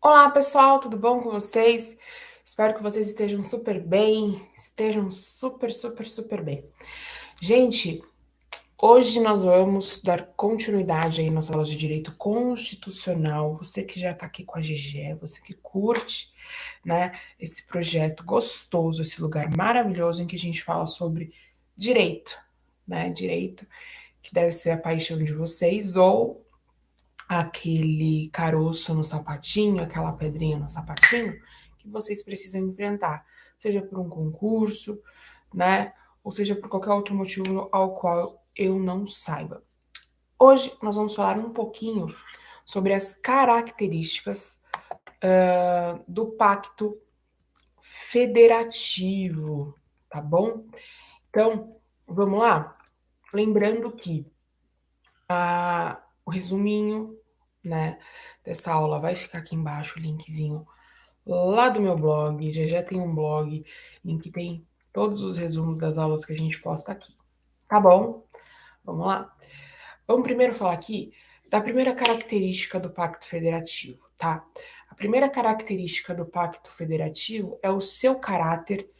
Olá, pessoal, tudo bom com vocês? Espero que vocês estejam super bem, estejam super bem. Gente, hoje nós vamos dar continuidade aí nas aulas de direito constitucional. Você que já tá aqui com a GG, você que curte, né, esse projeto gostoso, esse lugar maravilhoso em que a gente fala sobre direito, né? Direito que deve ser a paixão de vocês ou aquele caroço no sapatinho, aquela pedrinha no sapatinho que vocês precisam enfrentar, seja por um concurso, né? Ou seja por qualquer outro motivo ao qual eu não saiba. Hoje nós vamos falar um pouquinho sobre as características do pacto federativo, tá bom? Então, vamos lá? Lembrando que o resuminho, né, dessa aula vai ficar aqui embaixo, o linkzinho lá do meu blog. Já tem um blog em que tem todos os resumos das aulas que a gente posta aqui. Tá bom? Vamos lá? Vamos primeiro falar aqui da primeira característica do Pacto Federativo, tá? A primeira característica do Pacto Federativo é o seu caráter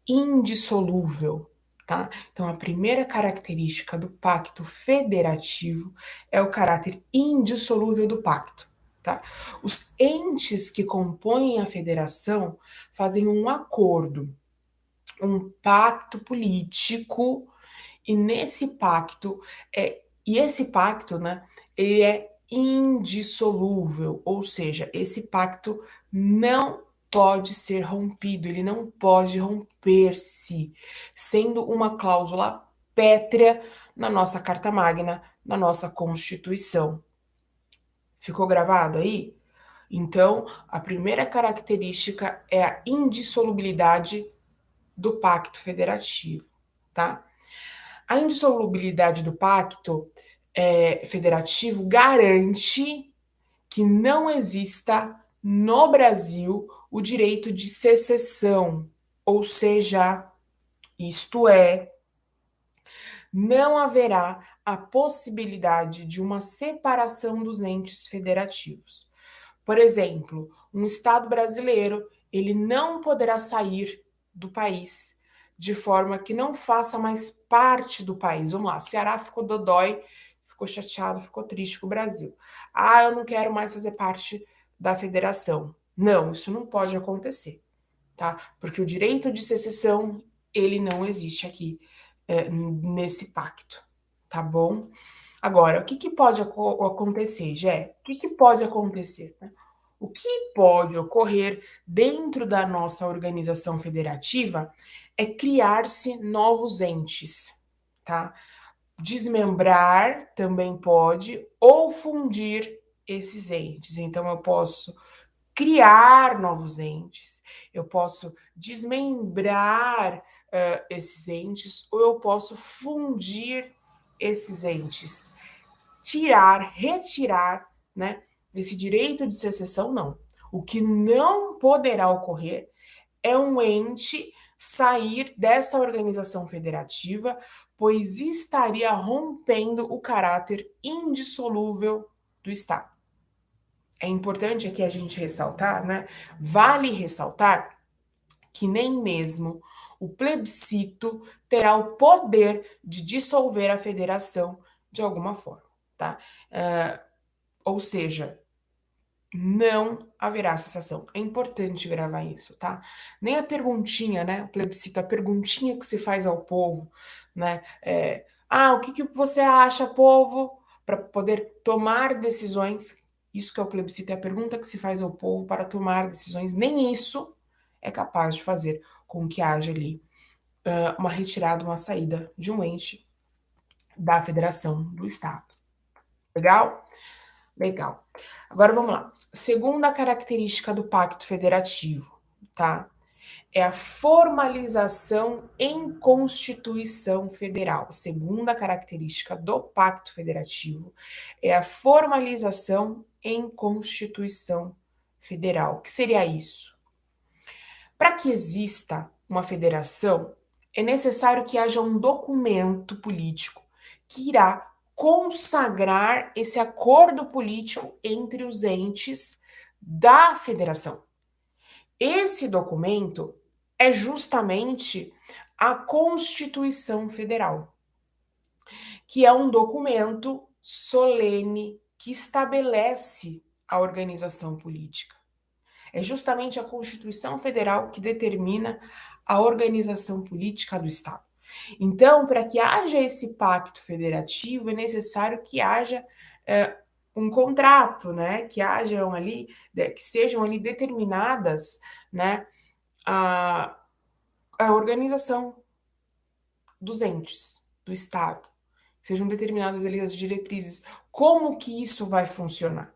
indissolúvel, tá? Então, a primeira característica do pacto federativo é o caráter indissolúvel do pacto, tá? Os entes que compõem a federação fazem um acordo, um pacto político, e nesse pacto, esse pacto, né, ele é indissolúvel, ou seja, esse pacto não pode ser rompido, ele não pode romper-se, sendo uma cláusula pétrea na nossa Carta Magna, na nossa Constituição. Ficou gravado aí? Então, a primeira característica é a indissolubilidade do pacto federativo, tá? A indissolubilidade do pacto federativo garante que não exista no Brasil o direito de secessão, ou seja, isto é, não haverá a possibilidade de uma separação dos entes federativos. Por exemplo, um Estado brasileiro, ele não poderá sair do país de forma que não faça mais parte do país. Vamos lá, o Ceará ficou dodói, ficou chateado, ficou triste com o Brasil. Ah, eu não quero mais fazer parte da federação. Não, isso não pode acontecer, tá? Porque o direito de secessão, ele não existe aqui nesse pacto, tá bom? Agora, o que, que pode acontecer, Jé? O que, que pode acontecer? Né? O que pode ocorrer dentro da nossa organização federativa é criar-se novos entes, tá? Desmembrar também pode, ou fundir esses entes. Então, eu posso criar novos entes, eu posso desmembrar esses entes, ou eu posso fundir esses entes, retirar, né, esse direito de secessão, não. O que não poderá ocorrer é um ente sair dessa organização federativa, pois estaria rompendo o caráter indissolúvel do Estado. É importante aqui a gente ressaltar, né? Vale ressaltar que nem mesmo o plebiscito terá o poder de dissolver a federação de alguma forma, tá? Ou seja, não haverá cessação. É importante gravar isso, tá? Nem a perguntinha, né? O plebiscito, a perguntinha que se faz ao povo, né? O que você acha, povo? Para poder tomar decisões. Isso que é o plebiscito, é a pergunta que se faz ao povo para tomar decisões. Nem isso é capaz de fazer com que haja ali uma retirada, uma saída de um ente da federação do Estado. Legal? Legal. Agora vamos lá. Segunda característica do Pacto Federativo, tá? É a formalização em Constituição Federal. Segunda característica do Pacto Federativo é a formalização em Constituição Federal. O que seria isso? Para que exista uma federação, é necessário que haja um documento político que irá consagrar esse acordo político entre os entes da federação. Esse documento é justamente a Constituição Federal, que é um documento solene que estabelece a organização política. É justamente a Constituição Federal que determina a organização política do Estado. Então, para que haja esse pacto federativo, é necessário que haja um contrato, né? Que hajam ali, que sejam ali determinadas, né? A organização dos entes do Estado, sejam determinadas ali as diretrizes, como que isso vai funcionar.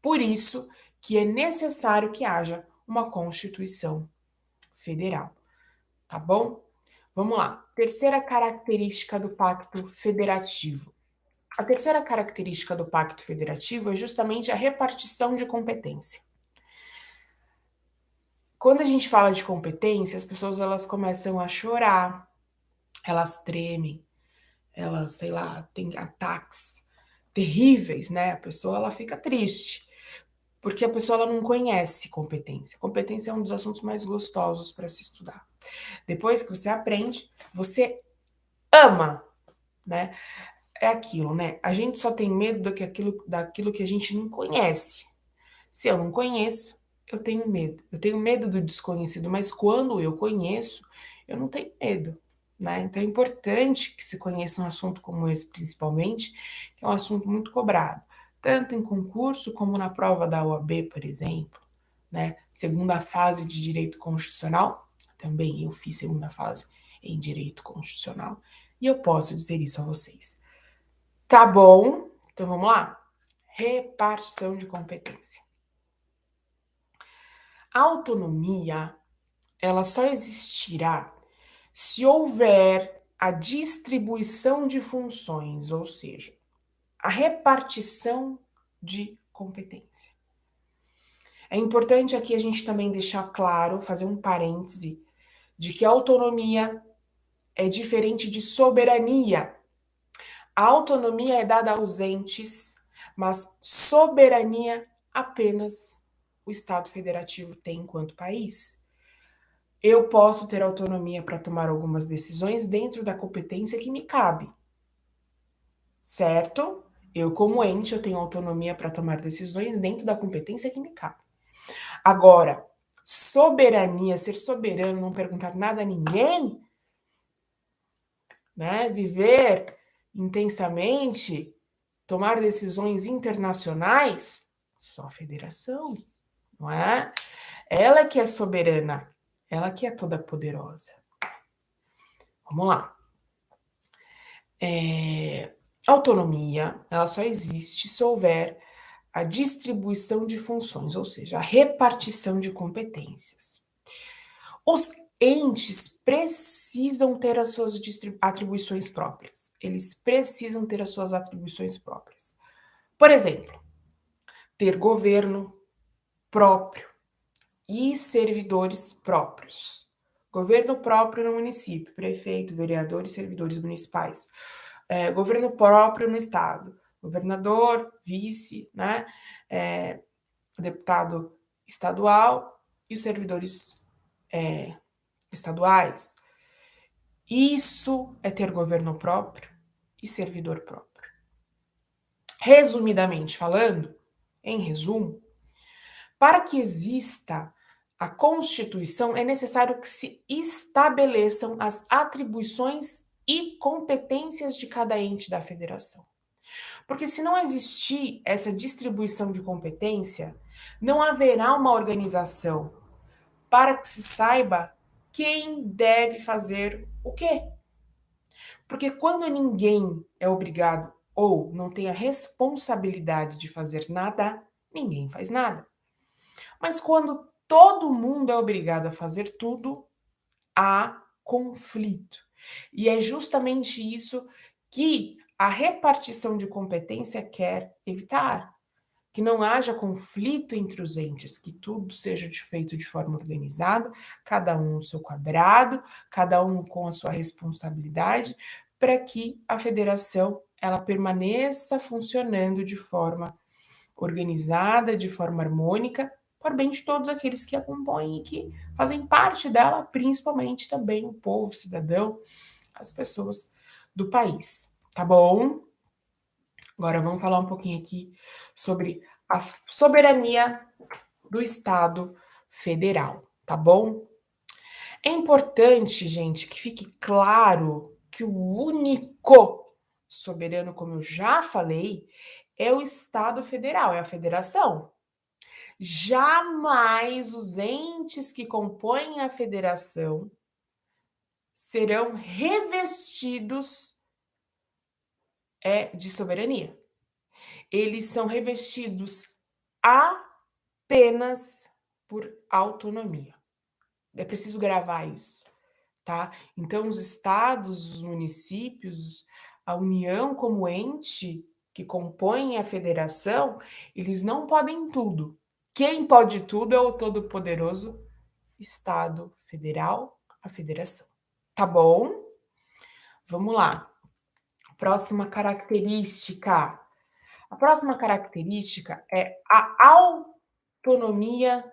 Por isso que é necessário que haja uma Constituição Federal, tá bom? Vamos lá. Terceira característica do Pacto Federativo. A terceira característica do Pacto Federativo é justamente a repartição de competência. Quando a gente fala de competência, as pessoas elas começam a chorar, elas tremem, elas, sei lá, têm ataques terríveis, né? A pessoa ela fica triste, porque a pessoa ela não conhece competência. Competência é um dos assuntos mais gostosos para se estudar. Depois que você aprende, você ama, né? É aquilo, né? A gente só tem medo daquilo que a gente não conhece. Se eu não conheço, eu tenho medo. Eu tenho medo do desconhecido, mas quando eu conheço, eu não tenho medo, né? Então é importante que se conheça um assunto como esse, principalmente, que é um assunto muito cobrado, tanto em concurso como na prova da OAB, por exemplo, né? Segunda fase de direito constitucional, também eu fiz segunda fase em direito constitucional, e eu posso dizer isso a vocês. Tá bom? Então vamos lá? Repartição de competência. A autonomia, ela só existirá se houver a distribuição de funções, ou seja, a repartição de competência. É importante aqui a gente também deixar claro, fazer um parêntese, de que a autonomia é diferente de soberania. A autonomia é dada aos entes, mas soberania apenas o Estado Federativo tem enquanto país. Eu posso ter autonomia para tomar algumas decisões dentro da competência que me cabe, certo? Eu, como ente, eu tenho autonomia para tomar decisões dentro da competência que me cabe. Agora, soberania, ser soberano, não perguntar nada a ninguém, né? Viver intensamente, tomar decisões internacionais, só a federação, não é? Ela que é soberana, ela que é toda poderosa. Vamos lá. Autonomia, ela só existe se houver a distribuição de funções, ou seja, a repartição de competências. Os entes precisam ter as suas atribuições próprias. Eles precisam ter as suas atribuições próprias. Por exemplo, ter governo próprio e servidores próprios. Governo próprio no município, prefeito, vereadores, servidores municipais. Governo próprio no estado, governador, vice, né? Deputado estadual e os servidores estaduais. Isso é ter governo próprio e servidor próprio. Resumidamente falando, em resumo, para que exista a Constituição, é necessário que se estabeleçam as atribuições e competências de cada ente da federação. Porque se não existir essa distribuição de competência, não haverá uma organização para que se saiba quem deve fazer o quê. Porque quando ninguém é obrigado ou não tem a responsabilidade de fazer nada, ninguém faz nada. Mas quando todo mundo é obrigado a fazer tudo, há conflito. E é justamente isso que a repartição de competência quer evitar. Que não haja conflito entre os entes, que tudo seja feito de forma organizada, cada um no seu quadrado, cada um com a sua responsabilidade, para que a federação ela permaneça funcionando de forma organizada, de forma harmônica para o bem de todos aqueles que a compõem e que fazem parte dela, principalmente também o povo, o cidadão, as pessoas do país, tá bom? Agora vamos falar um pouquinho aqui sobre a soberania do Estado federal, tá bom? É importante, gente, que fique claro que o único soberano, como eu já falei, é o Estado federal, é a federação. Jamais os entes que compõem a federação serão revestidos de soberania. Eles são revestidos apenas por autonomia. É preciso gravar isso, tá? Então, os estados, os municípios, a União como ente que compõe a federação, eles não podem tudo. Quem pode tudo é o todo-poderoso Estado Federal, a federação. Tá bom? Vamos lá. Próxima característica. A próxima característica é a autonomia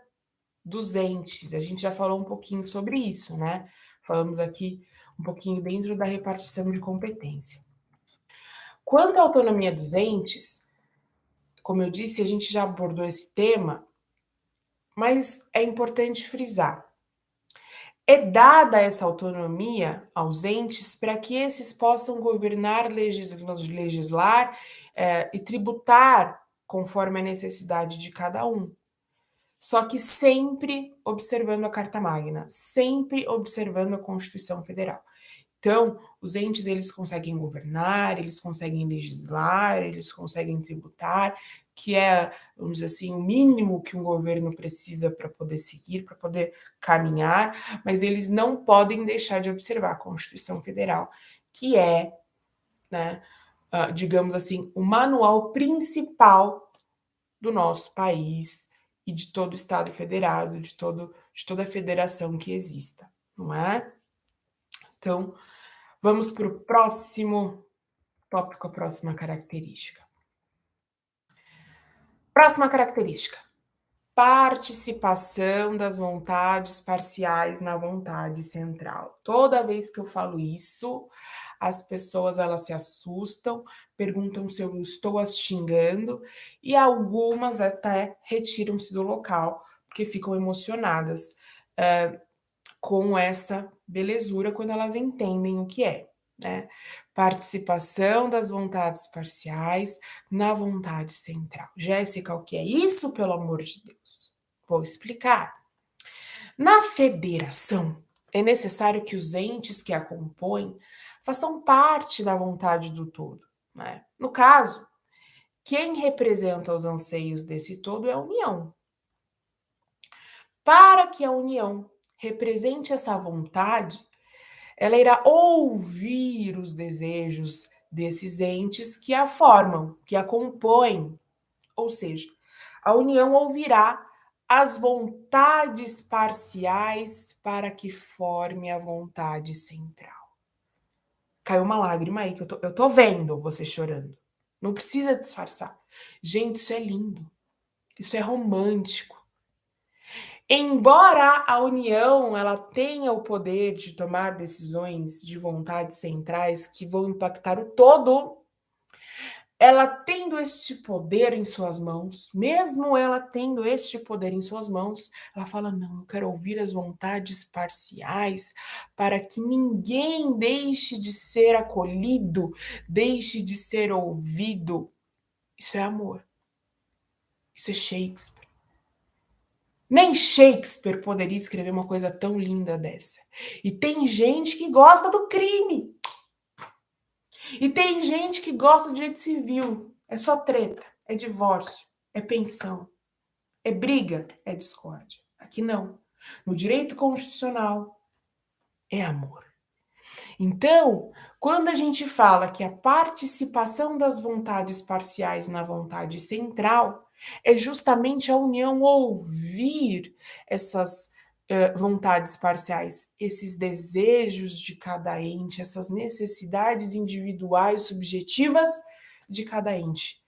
dos entes. A gente já falou um pouquinho sobre isso, né? Falamos aqui um pouquinho dentro da repartição de competência. Quanto à autonomia dos entes, como eu disse, a gente já abordou esse tema, mas é importante frisar. É dada essa autonomia aos entes para que esses possam governar, legislar e tributar conforme a necessidade de cada um. Só que sempre observando a Carta Magna, sempre observando a Constituição Federal. Então, os entes, eles conseguem governar, eles conseguem legislar, eles conseguem tributar, que é, vamos dizer assim, o mínimo que um governo precisa para poder seguir, para poder caminhar, mas eles não podem deixar de observar a Constituição Federal, que é, né, digamos assim, o manual principal do nosso país e de todo o Estado federado, de toda a federação que exista, não é? Então, vamos para o próximo tópico, a próxima característica. Próxima característica: participação das vontades parciais na vontade central. Toda vez que eu falo isso, as pessoas elas se assustam, perguntam se eu estou as xingando e algumas até retiram-se do local porque ficam emocionadas com essa belezura quando elas entendem o que é, né? Participação das vontades parciais na vontade central. Jéssica, o que é isso, pelo amor de Deus? Vou explicar. Na federação, é necessário que os entes que a compõem façam parte da vontade do todo, né? No caso, quem representa os anseios desse todo é a União. Para que a União represente essa vontade, ela irá ouvir os desejos desses entes que a formam, que a compõem. Ou seja, a União ouvirá as vontades parciais para que forme a vontade central. Caiu uma lágrima aí, que eu tô vendo você chorando. Não precisa disfarçar. Gente, isso é lindo. Isso é romântico. Embora a União ela tenha o poder de tomar decisões de vontades centrais que vão impactar o todo, ela tendo este poder em suas mãos, mesmo ela tendo este poder em suas mãos, ela fala: não, eu quero ouvir as vontades parciais para que ninguém deixe de ser acolhido, deixe de ser ouvido. Isso é amor. Isso é Shakespeare. Nem Shakespeare poderia escrever uma coisa tão linda dessa. E tem gente que gosta do crime. E tem gente que gosta do direito civil. É só treta, é divórcio, é pensão, é briga, é discórdia. Aqui não. No direito constitucional é amor. Então, quando a gente fala que a participação das vontades parciais na vontade central é justamente a União ouvir essas vontades parciais, esses desejos de cada ente, essas necessidades individuais, subjetivas de cada ente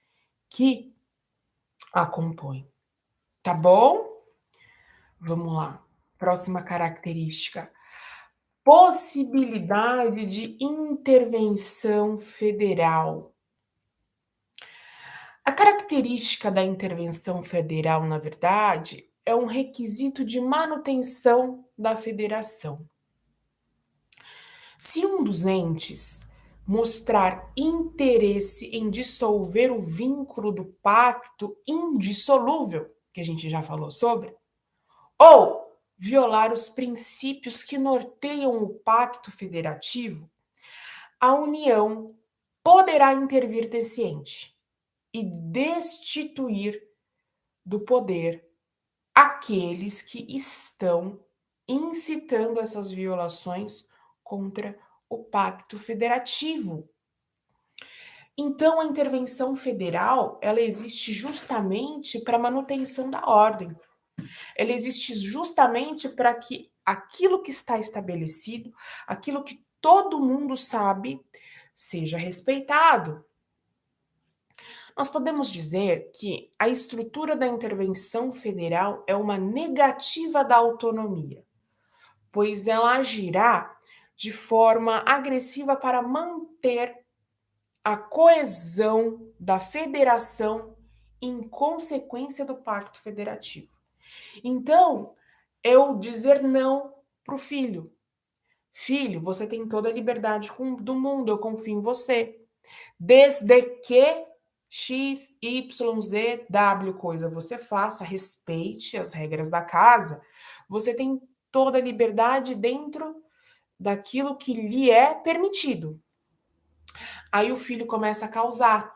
que a compõe. Tá bom? Vamos lá. Próxima característica. Possibilidade de intervenção federal. A característica da intervenção federal, na verdade, é um requisito de manutenção da federação. Se um dos entes mostrar interesse em dissolver o vínculo do pacto indissolúvel, que a gente já falou sobre, ou violar os princípios que norteiam o pacto federativo, a União poderá intervir desse ente e destituir do poder aqueles que estão incitando essas violações contra o pacto federativo. Então, a intervenção federal, ela existe justamente para a manutenção da ordem. Ela existe justamente para que aquilo que está estabelecido, aquilo que todo mundo sabe, seja respeitado. Nós podemos dizer que a estrutura da intervenção federal é uma negativa da autonomia, pois ela agirá de forma agressiva para manter a coesão da federação em consequência do pacto federativo. Então, eu dizer não para o filho. Filho, você tem toda a liberdade do mundo, eu confio em você. Desde que X, Y, Z, W coisa você faça, respeite as regras da casa, você tem toda a liberdade dentro daquilo que lhe é permitido. Aí o filho começa a causar,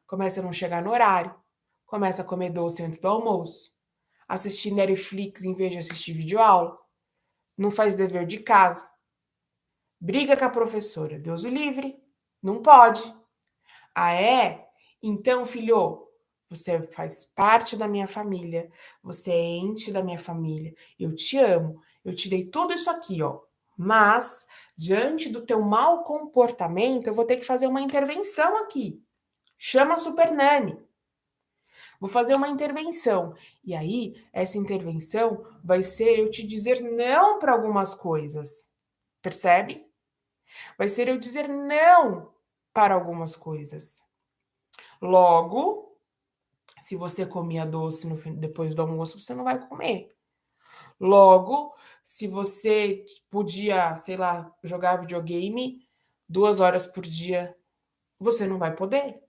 começa a não chegar no horário, começa a comer doce antes do almoço, assistir Netflix em vez de assistir videoaula, não faz dever de casa, briga com a professora, Deus o livre, não pode. Ah, é? Então, filho, você faz parte da minha família, você é ente da minha família, eu te amo, eu te dei tudo isso aqui, ó. Mas, diante do teu mau comportamento, eu vou ter que fazer uma intervenção aqui. Chama a Super Nani. Vou fazer uma intervenção. E aí, essa intervenção vai ser eu te dizer não para algumas coisas. Percebe? Vai ser eu dizer não para algumas coisas. Logo, se você comia doce depois do almoço, você não vai comer. Logo, se você podia, sei lá, jogar videogame 2 horas por dia, você não vai poder.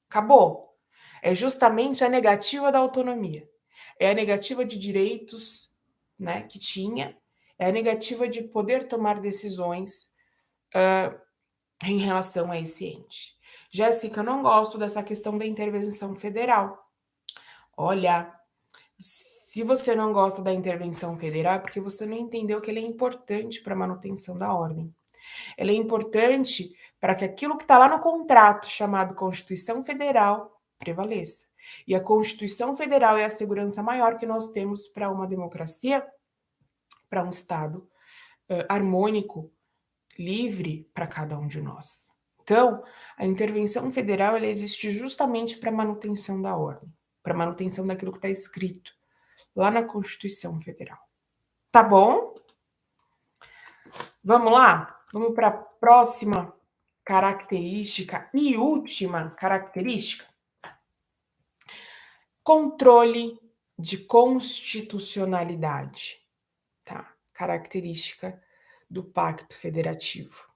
Acabou. É justamente a negativa da autonomia. É a negativa de direitos, né, que tinha. É a negativa de poder tomar decisões em relação a esse ente. Jéssica, eu não gosto dessa questão da intervenção federal. Olha, se você não gosta da intervenção federal, é porque você não entendeu que ela é importante para a manutenção da ordem. Ela é importante para que aquilo que está lá no contrato, chamado Constituição Federal, prevaleça. E a Constituição Federal é a segurança maior que nós temos para uma democracia, para um Estado harmônico, livre para cada um de nós. Então, a intervenção federal ela existe justamente para a manutenção da ordem, para a manutenção daquilo que está escrito lá na Constituição Federal. Tá bom? Vamos lá? Vamos para a próxima característica e última característica. Controle de constitucionalidade, tá? Característica do Pacto Federativo.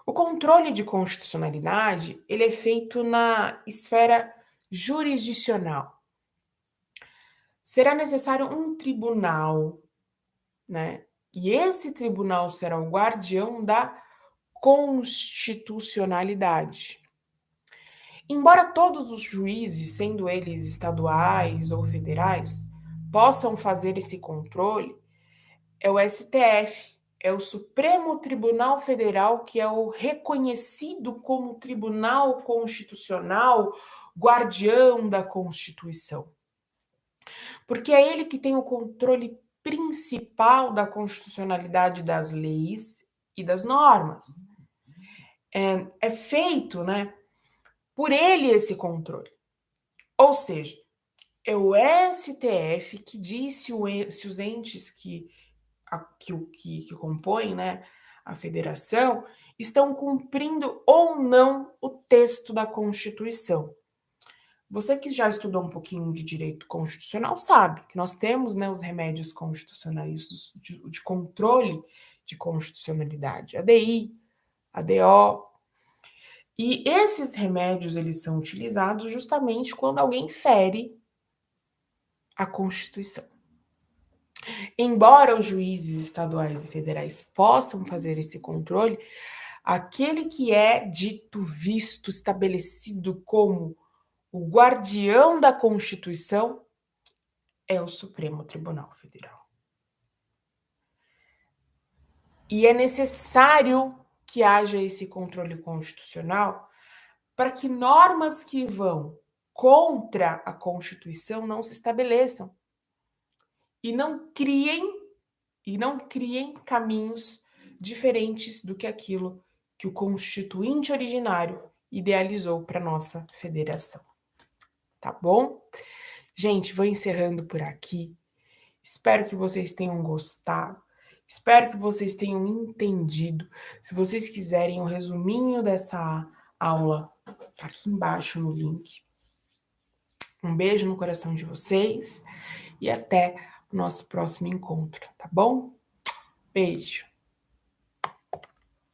O controle de constitucionalidade, ele é feito na esfera jurisdicional. Será necessário um tribunal, né? E esse tribunal será o guardião da constitucionalidade. Embora todos os juízes, sendo eles estaduais ou federais, possam fazer esse controle, é o STF, é o Supremo Tribunal Federal, que é o reconhecido como Tribunal Constitucional, guardião da Constituição. Porque é ele que tem o controle principal da constitucionalidade das leis e das normas. É feito, né, por ele esse controle. Ou seja, é o STF que diz se os entes que compõem, né, a federação estão cumprindo ou não o texto da Constituição. Você que já estudou um pouquinho de direito constitucional sabe que nós temos, né, os remédios constitucionais de controle de constitucionalidade, ADI, ADO, e esses remédios eles são utilizados justamente quando alguém fere a Constituição. Embora os juízes estaduais e federais possam fazer esse controle, aquele que é dito, visto, estabelecido como o guardião da Constituição é o Supremo Tribunal Federal. E é necessário que haja esse controle constitucional para que normas que vão contra a Constituição não se estabeleçam e não criem caminhos diferentes do que aquilo que o constituinte originário idealizou para nossa federação. Tá bom? Gente, vou encerrando por aqui. Espero que vocês tenham gostado. Espero que vocês tenham entendido. Se vocês quiserem um resuminho dessa aula, tá aqui embaixo no link. Um beijo no coração de vocês e até o nosso próximo encontro, tá bom? Beijo!